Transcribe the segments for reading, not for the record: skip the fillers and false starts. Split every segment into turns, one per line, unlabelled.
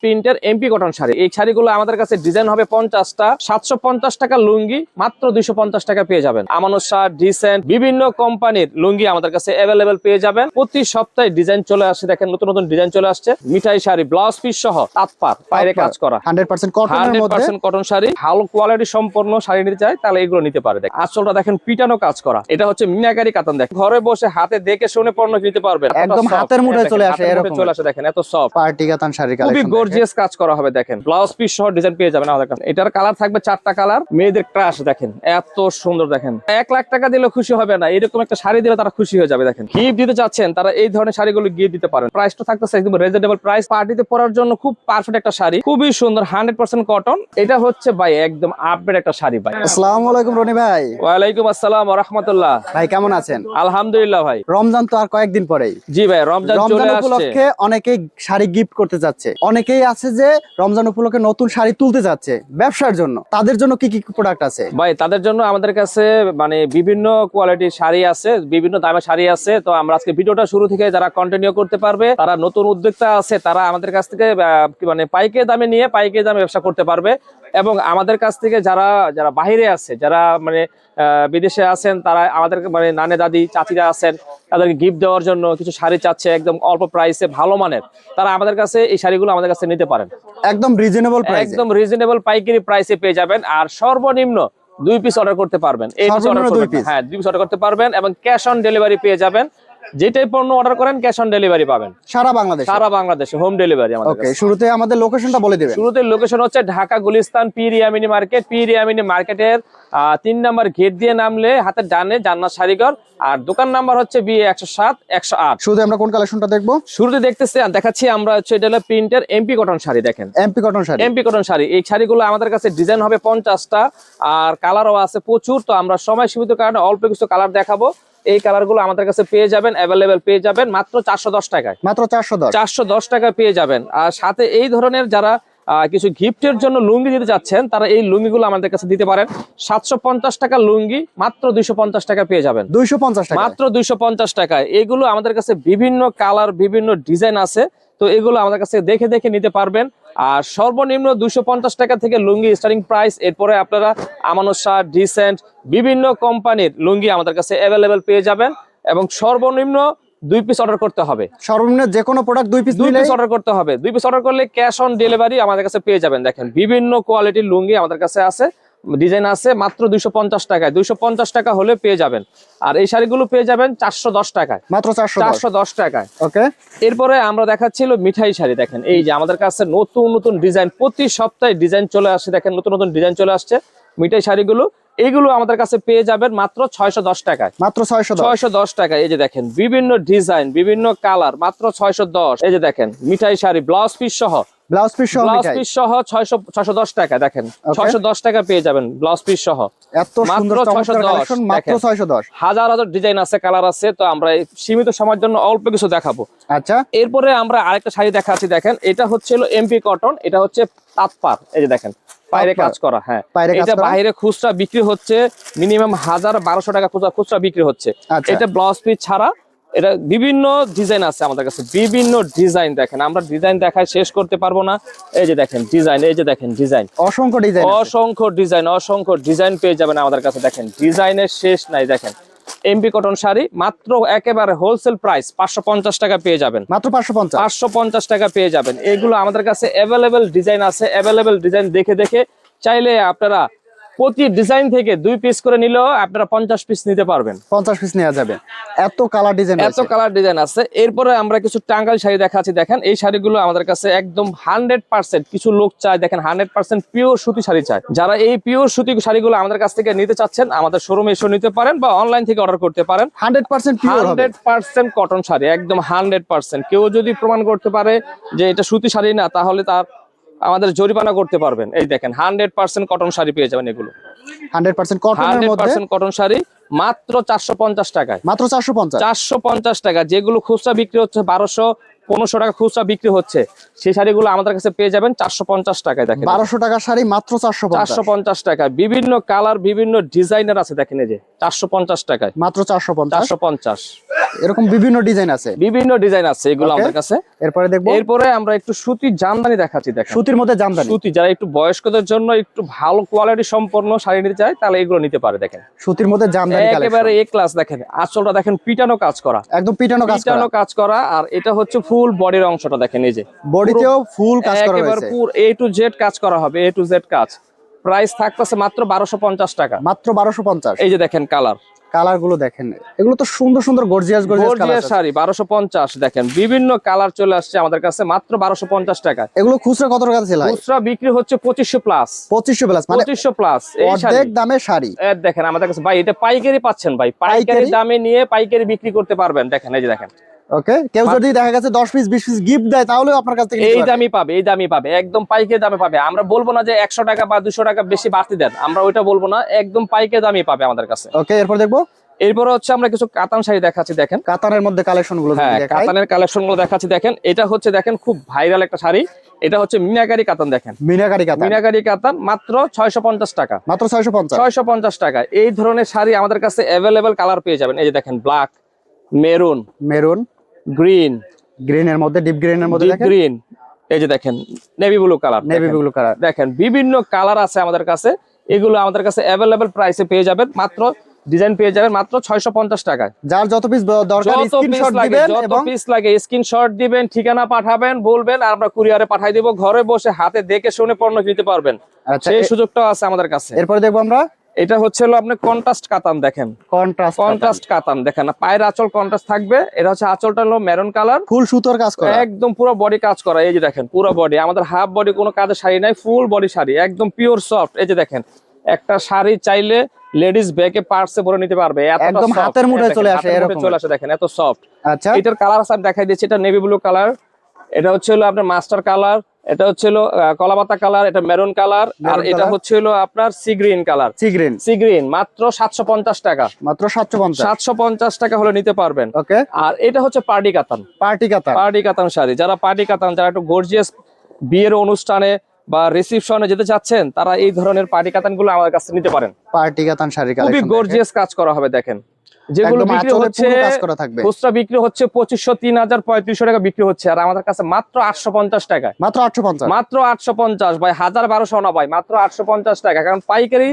প্রিন্টের MP cotton sari. এই শাড়িগুলো আমাদের কাছে ডিজাইন হবে 50টা, 750 টাকা লুঙ্গি, মাত্র 250 টাকা পেয়ে যাবেন। আমানত শাহ, ডিসেন্ট, বিভিন্ন কোম্পানির লুঙ্গি আমাদের কাছে অ্যাভেলেবেল পেয়ে যাবেন। প্রতি সপ্তাহে ডিজাইন চলে আসছে, দেখেন নতুন নতুন ডিজাইন চলে আসছে। মিঠাই শাড়ি, ব্লাউজ পিস সহ তাঁতপার বাইরে কাজ করা
100% কটনের মধ্যে,
100% কটন শাড়ি। ভালো কোয়ালিটি সম্পন্ন শাড়ি নিতে চাই তাহলে এগুলো নিতে পারে। দেখেন আঁচলটা দেখেন পিটানো কাজ করা, এটা হচ্ছে মিনাকারি কাতান। দেখেন ঘরে বসে হাতে দেখে শুনে পণ্য নিতে পারবেন,
একদম হাতের মুঠোয় চলে আসে, এরকম
চলে আসে। দেখেন এত সফট
পার্টি কাতান শাড়ি
খুবই
কালেকশন,
গর্জিয়াস কাজ করা হবে। দেখেন ব্লাউজ পিস সহ ডিজাইন পেয়ে যাবেন আমাদের কাছে। এটার কালার থাকবে 4টা কালার। মেয়েদের ক্রাশ দেখেন এত সুন্দর। দেখেন 1 লাখ টাকা দিলে খুশি হবে না, এরকম একটা শাড়ি দিলে তারা খুশি হয়ে যাবে। দেখেন গিফট দিতে চাচ্ছেন তারা এই ধরনের শাড়িগুলো গিফট দিতে পারেন। প্রাইসটা থাকতেছে একদম রিজনেবল প্রাইস। পার্টিতে পরার জন্য খুব পারফেক্ট একটা শাড়ি, খুবই সুন্দর, 100% কটন। এটা হচ্ছে ভাই একদম আপডেট একটা শাড়ি ভাই।
আসসালামু আলাইকুম রনি ভাই।
ওয়ালাইকুম আসসালাম ওয়া রাহমাতুল্লাহ।
ভাই কেমন আছেন?
আলহামদুলিল্লাহ ভাই।
রমজান তো আর কয়েকদিন পরেই।
জি ভাই, রমজান চলে আসছে।
উপলক্ষে অনেকেই শাড়ি গিফট করতে যাচ্ছে, অনেকেই আছে যে রমজান উপলক্ষে নতুন শাড়ি তুলতে যাচ্ছে ব্যবসার জন্য। তাদের জন্য কি কি প্রোডাক্ট আছে
ভাই? তাদের জন্য আমাদের কাছে মানে বিভিন্ন কোয়ালিটির শাড়ি আছে, বিভিন্ন দামের শাড়ি আছে। তো আমরা আজকে ভিডিওটা শুরু থেকে যারা কন্টিনিউ করতে পারবে, তারা নতুন উদ্যোক্তা আছে, তারা আমাদের কাছ থেকে মানে পাইকারি দামে নিয়ে পাইকারি দামে ব্যবসা করতে পারবে। এবং আমাদের কাছ থেকে যারা যারা বাইরে আছে, যারা মানে বিদেশে আছেন, তারা আমাদের মানে নানে দাদি চাচিরা আছেন, তাদেরকে গিফট দেওয়ার জন্য কিছু শাড়ি চাচ্ছে একদম অল্প প্রাইসে ভালো মানের, তারা আমাদের কাছে এই শাড়িগুলো আমাদের কাছে নিতে পারেন।
একদম রিজনেবল প্রাইসে,
একদম রিজনেবল পাইকারি প্রাইসে পেয়ে যাবেন। আর সর্বনিম্ন 2 পিস অর্ডার করতে পারবেন। এই পিস অর্ডার করবেন, হ্যাঁ 2 পিস অর্ডার করতে পারবেন এবং ক্যাশ অন ডেলিভারি পেয়ে যাবেন। যেটাই পণ্য অর্ডার করেন ক্যাশ অন ডেলিভারি পাবেন সারা বাংলাদেশে হোম ডেলিভারি আমাদের কাছে।
ওকে, শুরুতে আমাদের লোকেশনটা বলে দিবেন।
শুরুতে লোকেশন হচ্ছে ঢাকা গুলিস্তান পীর ইয়ামিনী মার্কেট। পীর ইয়ামিনী মার্কেটের 3 নম্বর গেট দিয়ে নামলে হাতের ডানে জান্নাত শাড়িঘর, আর দোকান নাম্বার হচ্ছে BA 107 108।
শুরুতে আমরা কোন কালেকশনটা দেখবো?
শুরুতে দেখাচ্ছি আমরা হচ্ছে এটা হলো প্রিন্টের এমপি কটন শাড়ি। দেখেন
এমপি কটন শাড়ি।
এই শাড়িগুলো আমাদের কাছে ডিজাইন হবে 50টা আর কালারও আছে প্রচুর। তো আমরা সময় সীমিত কারণে অল্প কিছু কালার দেখাবো। এই কালারগুলো আমাদের কাছে পেয়ে যাবেন, অ্যাভেলেবেল পেয়ে যাবেন মাত্র 410 টাকায়।
মাত্র 410
টাকা পেয়ে যাবেন। আর সাথে এই ধরনের যারা কিছু গিফটের জন্য লুঙ্গি দিতে চাচ্ছেন, তারা এই লুঙ্গিগুলো আমাদের কাছে দিতে পারেন। 750 টাকা লুঙ্গি মাত্র 250 টাকা পেয়ে যাবেন।
250 টাকা,
মাত্র 250 টাকায়। এগুলো আমাদের কাছে বিভিন্ন কালার, বিভিন্ন ডিজাইন আছে। তো এগুলো আমাদের কাছে দেখে দেখে নিতে পারবেন। আর সর্বনিম্ন 250 টাকা থেকে লুঙ্গি স্টার্টিং প্রাইস। এরপরে আপনারা আমানত শাহ, ডিসেন্ট, বিভিন্ন কোম্পানির লুঙ্গি আমাদের কাছে অ্যাভেলেবেল পেয়ে যাবেন। এবং সর্বনিম্ন 2 পিস অর্ডার করতে হবে।
সর্বনিম্ন যে কোনো প্রোডাক্ট 2 পিস
অর্ডার করতে হবে। 2 পিস অর্ডার করলে ক্যাশ অন ডেলিভারি আমাদের কাছে পেয়ে যাবেন। দেখেন বিভিন্ন কোয়ালিটির লুঙ্গি আমাদের কাছে আছে, ডিজাইন আছে মাত্র 250 টাকায়। 250 টাকা হলে পেয়ে যাবেন। আর এই শাড়িগুলো পেয়ে যাবেন 410 টাকায়,
মাত্র
410 টাকায়।
ওকে,
এরপরে আমরা দেখাচ্ছিল মিঠাই শাড়ি। দেখেন এই যে আমাদের কাছে নতুন নতুন ডিজাইন, প্রতি সপ্তাহে ডিজাইন চলে আসছে। দেখেন নতুন নতুন ডিজাইন চলে আসছে মিঠাই শাড়িগুলো। এইগুলো আমাদের কাছে পেয়ে যাবেন মাত্র 610 টাকায়,
মাত্র
610 টাকায়। এই যে দেখেন বিভিন্ন ডিজাইন, বিভিন্ন কালার, মাত্র 610। এই যে দেখেন মিঠাই শাড়ি, ব্লাউজ পিস সহ 610 টাকা। দেখেন 610 টাকা পেয়ে যাবেন ব্লাউজ পিস সহ।
এত সুন্দর চমৎকার কালেকশন, মাত্র 610।
হাজার হাজার ডিজাইন আছে, কালার আছে। তো আমরা সীমিত সময়ের জন্য অল্প কিছু দেখাবো।
আচ্ছা,
এরপরে আমরা আরেকটা শাড়ি দেখাচ্ছি। দেখেন এটা হচ্ছে এমপি কটন, এটা হচ্ছে তাঁতপার। এই যে দেখেন বাইরে কাজ করা, হ্যাঁ এটা বাইরে খুচরা বিক্রি হচ্ছে মিনিমাম 1000-1200 টাকা খুচরা বিক্রি হচ্ছে। এটা ব্লাউজ পিস ছাড়া এটা বিভিন্ন ডিজাইন আছে আমাদের কাছে, বিভিন্ন ডিজাইন। দেখেন আমরা ডিজাইন দেখায় শেষ করতে পারবো না। এই যে দেখেন ডিজাইন, এই যে দেখেন ডিজাইন, অসংখ্য ডিজাইন পেয়ে যাবেন আমাদের কাছে। দেখেন ডিজাইনের শেষ নাই। দেখেন এমপি কটন শাড়ি মাত্র একেবারে হোলসেল প্রাইস 550 টাকা পেয়ে যাবেন,
মাত্র
550 টাকা পেয়ে যাবেন। এগুলো আমাদের কাছে অ্যাভেলেবেল ডিজাইন আছে, অ্যাভেলেবেল ডিজাইন দেখে দেখে চাইলে আপনারা প্রতি ডিজাইন থেকে 2 পিস করে নিলেও আপনারা 50 পিস নিতে পারবেন।
50 পিস নেওয়া যাবে। এত কালার ডিজাইন
আছে। এরপরে আমরা কিছু টাঙ্গাইল শাড়ি দেখাচ্ছি। দেখেন এই শাড়িগুলো আমাদের কাছে একদম 100%, কিছু লোক চায় দেখেন 100% পিওর সুতি শাড়ি চায়। যারা এই পিওর সুতি শাড়িগুলো আমাদের কাছ থেকে নিতে চাচ্ছেন, আমাদের শোরুমে এসে নিতে পারেন বা অনলাইন থেকে অর্ডার করতে পারেন।
100% পিওর,
100% কটন শাড়ি, একদম 100%। কেউ যদি প্রমাণ করতে পারে যে এটা সুতি শাড়ি না, তাহলে তার আমাদের জরিমানা করতে পারবেন। এই দেখেন 100% কটন শাড়ি পেয়ে যাবেন। এগুলো
100%
কটন শাড়ি মাত্র 450 টাকায়,
মাত্র
450 টাকা। যেগুলো খুচরা বিক্রি হচ্ছে 1200-1500 টাকা খুচরা বিক্রি হচ্ছে, সেই শাড়িগুলো আমাদের কাছে পেয়ে যাবেন 450 টাকায়। দেখেন
1200 টাকার শাড়ি মাত্র
450 টাকা। বিভিন্ন কালার, বিভিন্ন ডিজাইনার আছে। দেখেন এই যে 450 টাকায়,
মাত্র 450। এরকম বিভিন্ন ডিজাইন আছে।
বিভিন্ন ডিজাইন আছে এগুলো আমাদের কাছে।
এরপরে দেখবো,
এরপরে আমরা একটু সুতির জামদানি দেখাচ্ছি। দেখেন
সুতির মধ্যে জামদানি,
সুতি, যারা একটু বয়স্কদের জন্য একটু ভালো কোয়ালিটি সম্পন্ন শাড়ি নিতে চায় তাহলে এগুলো নিতে পারে। দেখেন
সুতির মধ্যে জামদানি
একেবারে
কালেকশন,
এ ক্লাস। দেখেন আঁচলটা দেখেন পিটানো কাজ করা,
একদম পিটানো
কাজ করা। আর এটা হচ্ছে ফুল বডির অংশটা দেখেন, এই যে
বডিতেও ফুল কাজ করা
একেবারে
রয়েছে,
পুরো A to Z কাজ করা হবে, A to Z কাজ। প্রাইস থাকতেছে মাত্র 1250 টাকা,
মাত্র 1250।
এই যে দেখেন
কালার গুলো দেখেন, এগুলো তো সুন্দর সুন্দর গর্জিয়াস
গর্জিয়াস শাড়ি 1250। দেখেন বিভিন্ন কালার চলে আসছে আমাদের কাছে মাত্র 1250 টাকা।
এগুলো খুচরা কত টাকা সেল হয়?
খুচরা বিক্রি হচ্ছে 2500 প্লাস,
2500 প্লাস, মানে
2500 প্লাস। এই
অর্ধেক দামে শাড়ি।
দেখেন আমাদের কাছে ভাই এটা পাইকারি পাচ্ছেন ভাই, পাইকারি দামে নিয়ে পাইকারি বিক্রি করতে পারবেন। দেখেন এই যে দেখেন,
ওকে, কেউ যদি দেখা গেছে 10 পিস 20 পিস গিফট দেয় তাহলেও আপনার কাছ থেকে
এই দামই পাবে, এই দামই পাবে, একদম পাইকারি দামে পাবে। আমরা বলবো না যে 100 টাকা বা 200 টাকা বেশি বাড়তি দেন, আমরা ওইটা বলবো না, একদম পাইকারি দামই পাবে আমাদের কাছে।
ওকে, এরপর দেখবো,
এরপরে হচ্ছে আমরা কিছু কাতান শাড়ি দেখাচ্ছি। দেখেন
কাতানের মধ্যে কালেকশন গুলো
হ্যাঁ, কাতানের কালেকশন গুলো দেখাচ্ছি। দেখেন এটা হচ্ছে দেখেন খুব ভাইরাল একটা শাড়ি, এটা হচ্ছে মিনাকারি কাতান। দেখেন মিনাকারি কাতান মাত্র 650 টাকা,
মাত্র
650 টাকা। এই ধরনের শাড়ি আমাদের কাছে অ্যাভেলেবেল কালার পেয়ে যাবেন। এই যে দেখেন ব্ল্যাক, মেরুন,
গ্রিনের মধ্যে, ডিপ গ্রিনের মধ্যে দেখেন,
গ্রিন, এই যে দেখেন নেভি ব্লু কালার, দেখেন বিভিন্ন কালার আছে আমাদের কাছে। এগুলো আমাদের কাছে অ্যাভেলেবেল প্রাইসে পেয়ে যাবেন, মাত্র ডিজাইন পেয়ে যাবেন মাত্র 650 টাকায়।
যার যত পিস দরকার স্ক্রিনশট দিবেন,
যত পিস লাগে স্ক্রিনশট দিবেন, ঠিকানা পাঠাবেন, বলবেন, আর আমরা কুরিয়ারে পাঠিয়ে দিব। ঘরে বসে হাতে দেখে শুনে পণ্য কিনতে পারবেন, সেই সুযোগটাও আছে আমাদের কাছে।
এরপরে দেখবো আমরা,
এটা হচ্ছে আপনার কন্ট্রাস্ট কাতান। দেখেন কন্ট্রাস্ট কাতান, দেখেন পায়ের আঁচল কন্ট্রাস্ট থাকবে। এটা হচ্ছে আঁচলটা হলো মেরুন কালার,
ফুল সুতোর কাজ করা,
একদম পুরো বডি কাজ করা। এই যে দেখেন পুরো বডি, আমাদের হাফ বডি কোনো কাজের শাড়ি নাই, ফুল বডি শাড়ি, একদম পিওর সফট। এই যে দেখেন একটা শাড়ি চাইলে লেডিস ব্যাগে পার্সে ভরে নিতে পারবে,
একদম হাতের মুঠোয় চলে আসে, এরকম
চলে আসে। দেখেন এত সফট।
আচ্ছা,
এটার কালার আমি দেখাই দিচ্ছি। এটা নেভি ব্লু কালার, এটা হচ্ছে হলো আপনার মাস্টার কালার, এটা হচ্ছে হলো কলাপাতা কালার, এটা মেরুন কালার, আর এটা হচ্ছে হলো আপনার sea green colour. Sea green মাত্র 750 টাকা,
মাত্র 750
টাকা হলে নিতে পারবেন।
ওকে,
আর এটা হচ্ছে পার্টি কাতান শাড়ি। যারা পার্টি কাতান, যারা একটু গর্জিয়াস বিয়ের অনুষ্ঠানে বা রিসেপশনে যেতে চাচ্ছেন, তারা এই ধরনের পার্টি কাতান গুলো আমাদের কাছে নিতে পারেন।
পার্টি কাতান শাড়ি
খুবই গর্জিয়াস কাজ করা হবে। দেখেন যেগুলো বিক্রি হচ্ছে খুচরা বিক্রি হচ্ছে 2500, 3000, 3500 টাকা বিক্রি হচ্ছে, আর আমাদের কাছে মাত্র 850 টাকা, মাত্র 850 ভাই, 1000-1200 না ভাই, মাত্র 850 টাকা। কারণ পাইকারি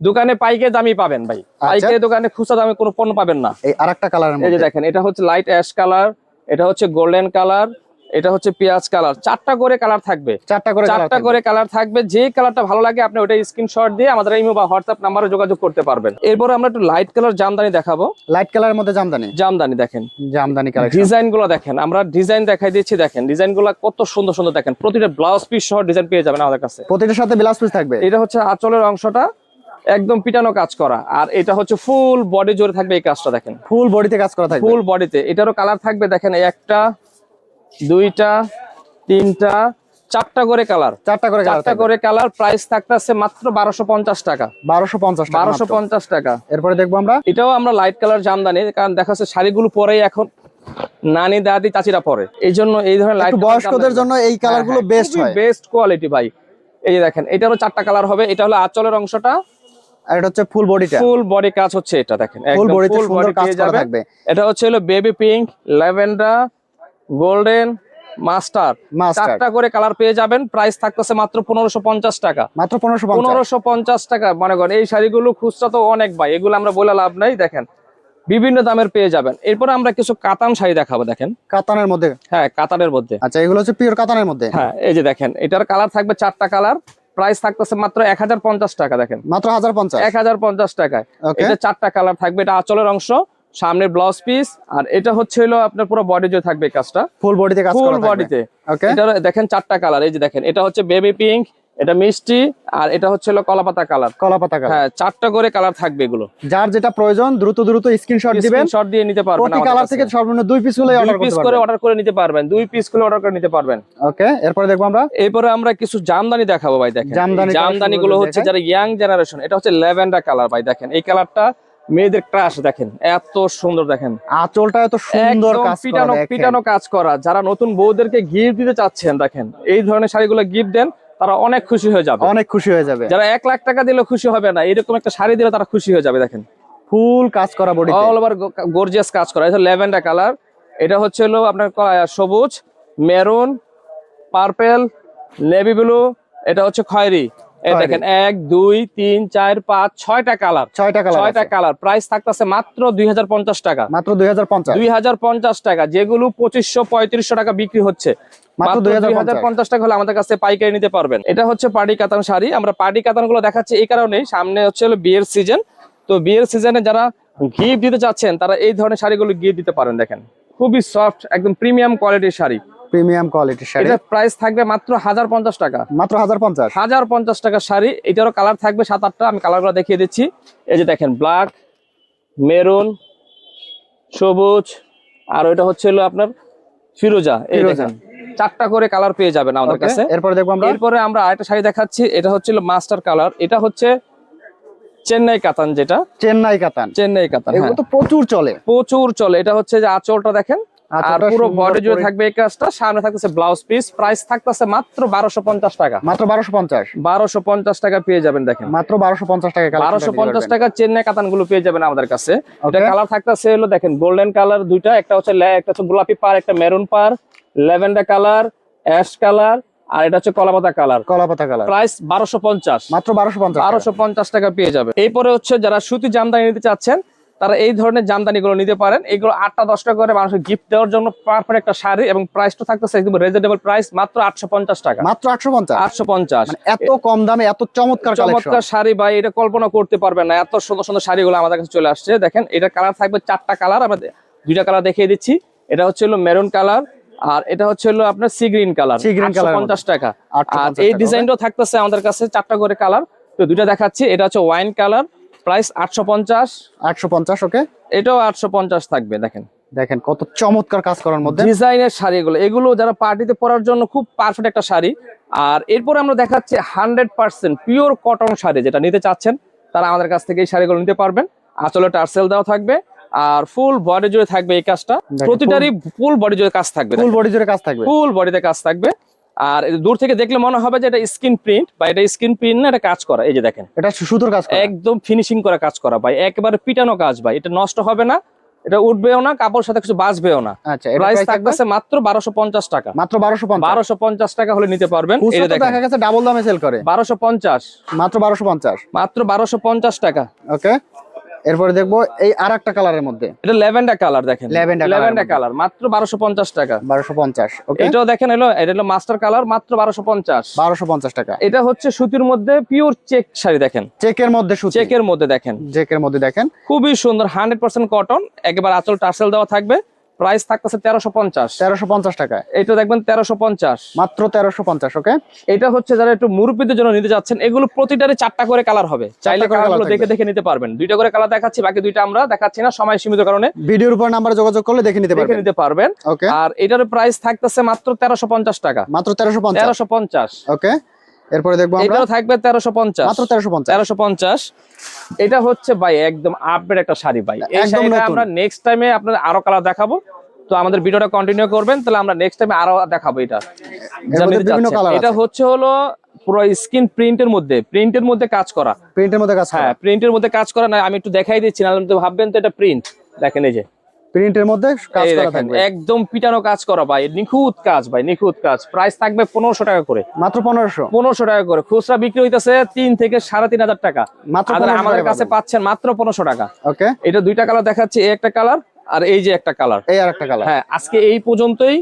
দোকানে পাইকারি দামই পাবেন ভাই, পাইকারি দোকানে খুচরা দামে কোনো পণ্য পাবেন না।
এই আরেকটা কালার,
এই যে দেখেন এটা হচ্ছে লাইট অ্যাশ কালার, এটা হচ্ছে গোল্ডেন কালার, এটা হচ্ছে পেঁয়াজ কালার। 4টা করে কালার থাকবে, 4টা করে কালার থাকবে। যে কালারটা ভালো লাগে আপনি ওটা স্ক্রিনশট দিয়ে আমাদের ইমো বা হোয়াটসঅ্যাপ নাম্বারে যোগাযোগ করতে পারবেন। এরপর আমরা একটু লাইট কালার জামদানি দেখাবো।
লাইট কালারের মধ্যে জামদানি দেখেন, জামদানি কালেকশন,
ডিজাইন গুলো দেখেন, আমরা ডিজাইন দেখাই দিচ্ছি। দেখেন ডিজাইন গুলো কত সুন্দর সুন্দর। দেখেন প্রতিটা ব্লাউজ পিস সহ ডিজাইন পেয়ে যাবেন আমাদের কাছে,
প্রতিটার সাথে ব্লাউজ পিস থাকবে।
এটা হচ্ছে আঁচলের অংশটা একদম পিটানো কাজ করা, আর এটা হচ্ছে ফুল বডি জুড়ে থাকবে এই কাজটা। দেখেন
ফুল বডিতে কাজ করা থাকবে,
ফুল বডিতে। এটারও কালার থাকবে, দেখেন একটা, দুইটা, তিনটা, 4টা করে কালার, 4টা করে কালার। প্রাইস থাকতেছে মাত্র 1250 টাকা, 1250 টাকা।
এরপরে দেখবো আমরা,
এটাও আমরা লাইট কালার জামদানি, কারণ দেখা যাচ্ছে শাড়িগুলো পরেই এখন নানি দাদি চাচিরা পরে, এই জন্য এই ধরনের লাইট
বয়স্কদের জন্য এই কালার গুলো বেস্ট হয়,
বেস্ট কোয়ালিটি ভাই। এই যে দেখেন এটারও 4টা কালার হবে। এটা হলো আঁচলের অংশটা,
আর এটা হচ্ছে ফুল বডিটা,
ফুল বডি কাজ হচ্ছে। এটা দেখেন
ফুল বডিতে সুন্দর কাজ করা থাকবে।
এটা হচ্ছে হলো baby pink, lavender, golden, master, 4টা করে কালার পেয়ে যাবেন। প্রাইস থাকতেছে মাত্র 1550 টাকা,
মাত্র 1550
টাকা। মনে করেন এই শাড়িগুলো খুচরা তো অনেক ভাই, এগুলো আমরা বলে লাভ নাই। দেখেন বিভিন্ন দামের পেয়ে যাবেন। এরপর আমরা কিছু কাতান শাড়ি দেখাবো। দেখেন
কাতানের মধ্যে,
হ্যাঁ কাতানের মধ্যে।
আচ্ছা, এগুলো হচ্ছে পিওর কাতানের মধ্যে।
হ্যাঁ এই যে দেখেন এটার কালার থাকবে 4টা কালার। প্রাইস থাকতেছে মাত্র 1050 টাকা। দেখেন
মাত্র
1050 টাকায় এটা 4টা কালার থাকবে। এটা আঁচলের অংশ, সামনের ব্লাউজ পিস, আর এটা হচ্ছে হলো আপনার পুরো বডি জুড়ে থাকবে কাজটা,
ফুল বডিতে কাজ করা থাকবে,
ফুল বডিতে। এটা দেখেন 4টা কালার। এই যে দেখেন এটা হচ্ছে বেবি পিঙ্ক, এটা মিষ্টি, আর এটা হচ্ছে হলো কলাপাতা কালার। হ্যাঁ 4টা করে কালার থাকবে এগুলো।
যার যেটা প্রয়োজন দ্রুত স্ক্রিনশট দিবেন,
স্ক্রিনশট দিয়ে নিতে পারবেন।
প্রতি কালার থেকে সর্বনিম্ন 2 পিস করে
অর্ডার করে নিতে পারবেন, 2 পিস করে অর্ডার করে নিতে পারবেন।
ওকে, এরপরে দেখবো আমরা,
এরপরে আমরা কিছু জামদানি দেখাবো ভাই। দেখেন জামদানি গুলো হচ্ছে যারা ইয়াং জেনারেশন। এটা হচ্ছে ল্যাভেন্ডার কালার ভাই। দেখেন এই কালারটা মেয়েদের ক্রাশ। দেখেন এত সুন্দর, দেখেন
আঁচলটা এত সুন্দর কাজ করা,
পিটানো কাজ করা। যারা নতুন বউদেরকে গিফট দিতে চাচ্ছেন, দেখেন এই ধরনের শাড়িগুলো গিফট দেন, তারা অনেক খুশি হয়ে যাবে,
অনেক খুশি হয়ে যাবে।
যারা 1 লাখ টাকা দিলে খুশি হবে না, এরকম একটা শাড়ি দিলে তারা খুশি হয়ে যাবে। দেখেন
ফুল কাজ করা বডি,
অল ওভার গর্জিয়াস কাজ করা। এটা ল্যাভেন্ডার কালার, এটা হচ্ছে হলো আপনার সবুজ, মেরুন, পার্পেল, নেভি ব্লু, এটা হচ্ছে খয়েরি। এই দেখেন 1 2 3 4 5 6টা কালার, 6টা কালার। প্রাইস থাকতেছে মাত্র 2050 টাকা,
মাত্র 2050,
2050 টাকা, যেগুলো 2500 3500 টাকা বিক্রি হচ্ছে, মাত্র 2050 টাকা হলে আমাদের কাছে পাইকারি নিতে পারবেন। এটা হচ্ছে পার্টি কাতান শাড়ি। আমরা পার্টি কাতান গুলো দেখাচ্ছি এই কারণেই, সামনে হচ্ছে হলো বিয়ের সিজন। তো বিয়ের সিজনে যারা গিফট দিতে চাচ্ছেন তারা এই ধরনের শাড়িগুলো গিফট দিতে পারেন। দেখেন খুবই সফট, একদম প্রিমিয়াম কোয়ালিটির শাড়ি,
প্রিমিয়াম কোয়ালিটির শাড়ি।
এটা প্রাইস থাকবে মাত্র 1050 টাকা,
মাত্র 1050,
1050 টাকার শাড়ি। এটারও কালার থাকবে 7-8টা, আমি কালারগুলো দেখিয়ে দিচ্ছি। এই যে দেখেন ব্ল্যাক, মেরুন, সবুজ, আর ওইটা হচ্ছে হলো আপনার ফিরোজা। এই দেখেন 4টা করে কালার পেয়ে যাবেন আমাদের কাছে।
এরপরে দেখবো আমরা,
এরপরে আমরা আরেকটা শাড়ি দেখাচ্ছি, এটা হচ্ছে হলো মাস্টার কালার। এটা হচ্ছে চেন্নাই কাতান, যেটা
চেন্নাই কাতান,
চেন্নাই কাতান,
এগুলো
হ্যাঁ
তো প্রচুর চলে,
প্রচুর চলে। এটা হচ্ছে যে আঁচলটা দেখেন, আর
আঁচলটা
পুরো
সুন্দর
বডি জুড়ে
করে-
থাকবে এই কাজটা। সামনে থাকতেছে ব্লাউজ পিস। প্রাইস থাকতেছে মাত্র 1250 টাকা,
মাত্র 1250,
1250 টাকা পেয়ে যাবেন। দেখেন
মাত্র 1250 টাকা,
1250 টাকা চেন্নাই কাতান গুলো পেয়ে যাবেন আমাদের কাছে। এটা
Okay.
কালার থাকতেছে হলো দেখেন গোল্ডেন কালার দুইটা, একটা হচ্ছে একটা হচ্ছে গোলাপি পার, একটা মেরুন পার, ল্যাভেন্ডার কালার, অ্যাশ কালার, আর এটা হচ্ছে কলাপাতা কালার।
কলাপাতা কালার,
প্রাইস 1250,
মাত্র 1250,
1250 টাকা পেয়ে যাবে। এরপরে হচ্ছে যারা সুতি জামদানি নিতে চাচ্ছেন তারা এই ধরনের জামদানি গুলো নিতে পারেন। এগুলো 8টা 10টা করে মানুষের গিফট দেওয়ার জন্য পারফেক্ট একটা শাড়ি, এবং প্রাইসটা থাকতেছে একদম রিজনেবল প্রাইস, মাত্র 850 টাকা,
মাত্র 850,
850।
মানে এত কম দামে এত চমৎকার কালেকশন।
চমৎকার শাড়ি ভাই, এটা কল্পনা করতে পারবেন না, এত সুন্দর সুন্দর শাড়িগুলো আমাদের কাছে চলে আসছে। দেখেন এটা কালার থাকবে 4টা কালার, আমরা 2টা কালার দেখিয়ে দিচ্ছি। এটা হচ্ছে হলো মেরুন কালার, আর এটা হচ্ছে হলো আপনার sea green colour,
sea green colour,
850 টাকা।
850
আর এই ডিজাইনটাও থাকতেছে আমাদের কাছে 4টা করে কালার, তো 2টা দেখাচ্ছি। এটা হচ্ছে ওয়াইন কালার, প্রাইস 850,
850, ওকে।
এটাও 850 থাকবে। দেখেন
দেখেন কত চমৎকার কাজ করার মধ্যে
ডিজাইনের শাড়িগুলো, এগুলো যারা পার্টিতে পরার জন্য খুব পারফেক্ট একটা শাড়ি। আর এরপরে আমরা দেখাচ্ছি 100% পিওর কটন শাড়ি, যেটা নিতে চাচ্ছেন তারা আমাদের কাছ থেকে এই শাড়িগুলো নিতে পারবেন। আঁচলে টার্সেল দেওয়া থাকবে, আর ফুল বডি জুড়ে থাকবে এই কাজটা, প্রতিটারই ফুল বডি জুড়ে কাজ থাকবে,
ফুল বডি জুড়ে কাজ থাকবে,
ফুল বডিতে কাজ থাকবে। আর দূর থেকে দেখলে মনে হবে যে এটা স্ক্রিন প্রিন্ট, বা এটা স্ক্রিন প্রিন্ট না, এটা কাজ করা। এই যে দেখেন
এটা সুতোর কাজ করা,
একদম ফিনিশিং করে কাজ করা ভাই, একেবারে পিটানো কাজ ভাই, এটা নষ্ট হবে না, এটা উঠবেও না, কাপড়ের সাথে কিছু বাঁচবেও না।
আচ্ছা, এর
প্রাইস
প্রাইস
থাকতেছে মাত্র 1250 টাকা,
মাত্র 1250,
1250 টাকা হলে নিতে পারবেন। এই
খুচরা
যে
তো দেখা
দেখেন
গেছে ডাবল দামে সেল করে,
1250,
মাত্র 1250,
মাত্র 1250 টাকা।
ওকে। এরপরে দেখবো এই আরেকটা কালারের মধ্যে,
এটা ল্যাভেন্ডার কালার, দেখেন
ল্যাভেন্ডার
ল্যাভেন্ডার কালার, মাত্র 1250 টাকা,
1250, ওকে।
এটাও দেখেন এটা হলো মাস্টার কালার, মাত্র 1250,
1250 টাকা।
এটা হচ্ছে সুতির মধ্যে পিওর চেক শাড়ি। দেখেন
চেকের মধ্যে সুতি,
চেকের মধ্যে দেখেন,
চেকের মধ্যে দেখেন
খুবই সুন্দর, 100% কটন, একেবারে আঁচল টার্সেল দেওয়া থাকবে। প্রাইস থাকতেছে 1350,
1350 টাকা,
এটা দেখবেন 1350,
মাত্র 1350, ওকে।
এটা হচ্ছে যারা একটু মুরব্বীদের জন্য নিতে যাচ্ছেন, এগুলো প্রতিটারই 4টা করে কালার হবে, চাইলে
করে
কালারগুলো
colour
দেখে
থাকবে।
দেখে নিতে পারবেন। 2টা করে কালার দেখাচ্ছি, বাকি 2টা আমরা দেখাচ্ছি না, সময় সীমিত কারণে,
ভিডিওর উপর নাম্বারে যোগাযোগ করলে দেখে নিতে
দেখে
পারবেন,
নিতে পারবেন।
ওকে।
আর এটার প্রাইস থাকতেছে মাত্র 1350 টাকা,
মাত্র 1350,
1350।
ওকে। এরপরে দেখবো আমরা,
এটাও থাকবে 1350,
মাত্র 1350,
1350। এটা হচ্ছে ভাই একদম আপডেট একটা শাড়ি ভাই, এই
একদম
শাড়িটা
নতুন।
আমরা নেক্সট টাইমে আপনার আরো কালার দেখাবো। তো আমাদের ভিডিওটা কন্টিনিউ করবেন, তাহলে আমরা নেক্সট টাইমে আরো দেখাবো। এটা
এর
যা
মধ্যে
নিতে
বিভিন্ন
চাচ্ছেন।
কালার
এটা
আছে,
হচ্ছে হলো পুরো স্ক্রিন প্রিন্টের মধ্যে কাজ করা,
প্রিন্টের মধ্যে কাজ করা,
হ্যাঁ প্রিন্টের মধ্যে কাজ করা। না আমি একটু দেখাই দিচ্ছি, না তো ভাববেন তো এটা প্রিন্ট। দেখেন এই যে
প্রিন্টের মধ্যে কাজ
এই
করা
দেখেন,
থাকবে,
একদম পিটানো কাজ করা ভাই, নিখুঁত কাজ ভাই, নিখুঁত কাজ। প্রাইস থাকবে 1500 টাকা করে,
মাত্র 1500,
1500 টাকা করে। খুচরা বিক্রি হইতেছে 3 থেকে 3500 টাকা,
মাত্র
আর
1500
আমাদের
টাকা
কাছে
পাবেন।
পাচ্ছেন মাত্র 1500 টাকা।
ওকে।
এটা 2টা কালার দেখাচ্ছি, এই একটা কালার আর এই যে একটা কালার।
এই আরেকটা কালার,
হ্যাঁ আজকে এই পর্যন্তই।